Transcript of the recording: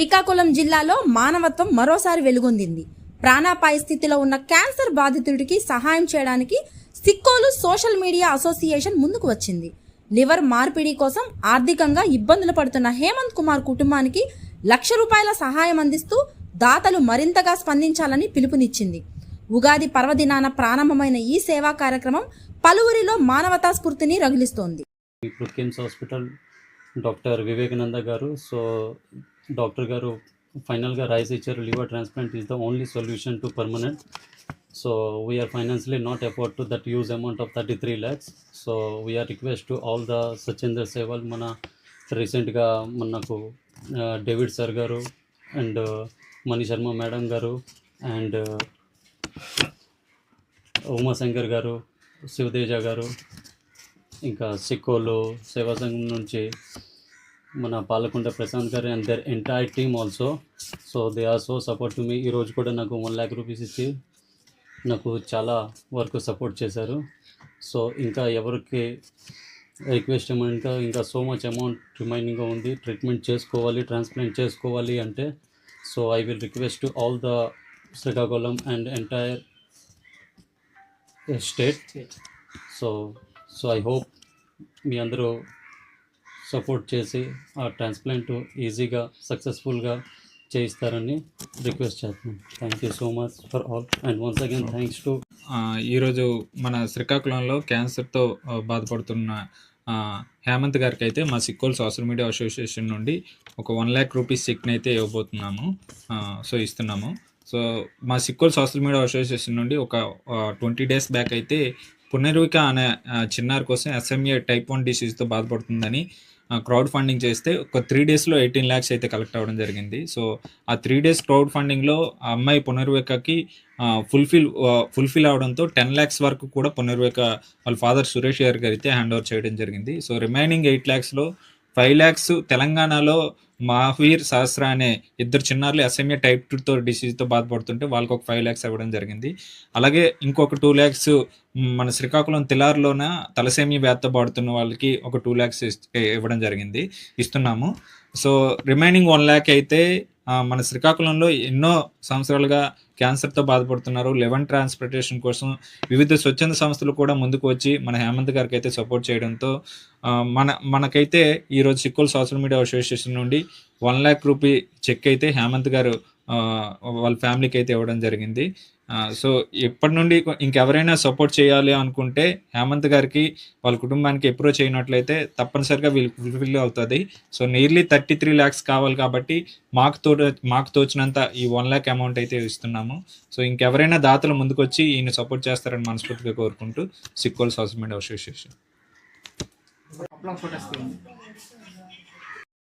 శ్రీకాకుళం జిల్లాలో మానవత్వం మరోసారి వెలుగొందింది. ప్రాణాపాయ స్థితిలో ఉన్న క్యాన్సర్ బాధితుడికి సహాయం చేయడానికి సిక్కోలు సోషల్ మీడియా అసోసియేషన్ ముందుకు వచ్చింది. లివర్ మార్పిడి కోసం ఆర్థికంగా ఇబ్బందులు పడుతున్న హేమంత్ కుమార్ కుటుంబానికి ₹1,00,000 సహాయం అందిస్తూ దాతలు మరింతగా స్పందించాలని పిలుపునిచ్చింది. ఉగాది పర్వదినాన ప్రారంభమైన ఈ సేవా కార్యక్రమం పలువురిలో మానవతా స్ఫూర్తిని రగిలిస్తోంది. ఇప్పుడు కిమ్స్ హాస్పిటల్ డాక్టర్ వివేకానంద గారు డాక్టర్ గారు ఫైనల్గా రైస్ ఇచ్చారు. Liver transplant is the only solution to permanent. So we are financially not afford to that use amount of 33 lakhs. సో we are request to all the స్వచ్ఛంద సేవలు. మన రీసెంట్గా మనకు డేవిడ్ సార్ గారు అండ్ మణి శర్మ మేడం గారు అండ్ ఉమాశంకర్ గారు, శివతేజ గారు, ఇంకా సిక్కోలు సేవా సంఘం నుంచి మన పాలకొండ ప్రశాంత్ గారు and the entire team also. So they are so support to me. ఈరోజు కూడా నాకు ₹1 lakh ఇచ్చి నాకు చాలా వరకు సపోర్ట్ చేశారు. సో ఇంకా ఎవరికి రిక్వెస్ట్ ఏమంటే ఇంకా సో మచ్ అమౌంట్ రిమైనింగ్గా ఉంది, ట్రీట్మెంట్ చేసుకోవాలి, ట్రాన్స్ప్లాంట్ చేసుకోవాలి అంటే. So I will request to all the Srikakulam and entire state. So I hope మీ అందరూ సపోర్ట్ చేసి ఆ ట్రాన్స్ప్లాంట్ ఈజీగా సక్సెస్ఫుల్గా చేయిస్తారని రిక్వెస్ట్ చేస్తున్నాను. Thank you so much for all and once again thanks to. ఈరోజు మన శ్రీకాకుళంలో క్యాన్సర్తో బాధపడుతున్న హేమంత్ గారికి అయితే మా సిక్కోల్ సోషల్ మీడియా అసోసియేషన్ నుండి ఒక ₹1 lakh చెక్ని అయితే ఇవ్వబోతున్నాము. సో ఇస్తున్నాము. సో మా సిక్కోల్ సోషల్ మీడియా అసోసియేషన్ నుండి ఒక 20 days బ్యాక్ అయితే పునర్విక అనే చిన్నారి కోసం SMA type 1 డిసీజ్తో బాధపడుతుందని క్రౌడ్ ఫండింగ్ చేస్తే ఒక 3 daysలో 18 lakhs అయితే కలెక్ట్ అవ్వడం జరిగింది. సో ఆ 3 days క్రౌడ్ ఫండింగ్లో ఆ అమ్మాయి పునర్వికకి ఫుల్ఫిల్ అవడంతో 10 lakhs వరకు కూడా పునర్విక వాళ్ళ ఫాదర్ సురేష్ గారికి అయితే హ్యాండ్ ఓవర్ చేయడం జరిగింది. సో రిమైనింగ్ 8 lakhsలో 5 lakhs తెలంగాణలో మహావీర్ సహస్ర అనే ఇద్దరు చిన్నారులు SMA type 2 డిసీజ్తో బాధపడుతుంటే వాళ్ళకి ఒక 5 lakhs ఇవ్వడం జరిగింది. అలాగే ఇంకొక 2 lakhs మన శ్రీకాకుళం తిలార్లోన తలసేమియా వ్యాధితో బాడుతున్న వాళ్ళకి ఒక 2 lakhs ఇవ్వడం జరిగింది, ఇస్తున్నాము. సో రిమైనింగ్ 1 lakh అయితే మన శ్రీకాకుళంలో ఎన్నో సంవత్సరాలుగా క్యాన్సర్తో బాధపడుతున్నారు. లివర్ ట్రాన్స్ప్లాంటేషన్ కోసం వివిధ స్వచ్ఛంద సంస్థలు కూడా ముందుకు వచ్చి మన హేమంత్ గారికి అయితే సపోర్ట్ చేయడంతో మనకైతే ఈరోజు సిక్కోల్ సోషల్ మీడియా అసోసియేషన్ నుండి ₹1 lakh చెక్ అయితే హేమంత్ గారు వాళ్ళ ఫ్యామిలీకి అయితే ఇవ్వడం జరిగింది. సో ఇప్పటి నుండి ఇంకెవరైనా సపోర్ట్ చేయాలి అనుకుంటే హేమంత్ గారికి వాళ్ళ కుటుంబానికి అప్రోచ్ అయినట్లయితే తప్పనిసరిగా వీళ్ళకి ఫుల్ఫిల్ అవుతుంది. సో నియర్లీ 33 lakhs కావాలి కాబట్టి మాకు తోచినంత ఈ 1 lakh అమౌంట్ అయితే ఇస్తున్నాము. సో ఇంకెవరైనా దాతలు ముందుకు వచ్చి ఈయన సపోర్ట్ చేస్తారని మనస్ఫూర్తిగా కోరుకుంటూ సిక్కోల్ సోషల్ మీడియా అసోసియేషన్.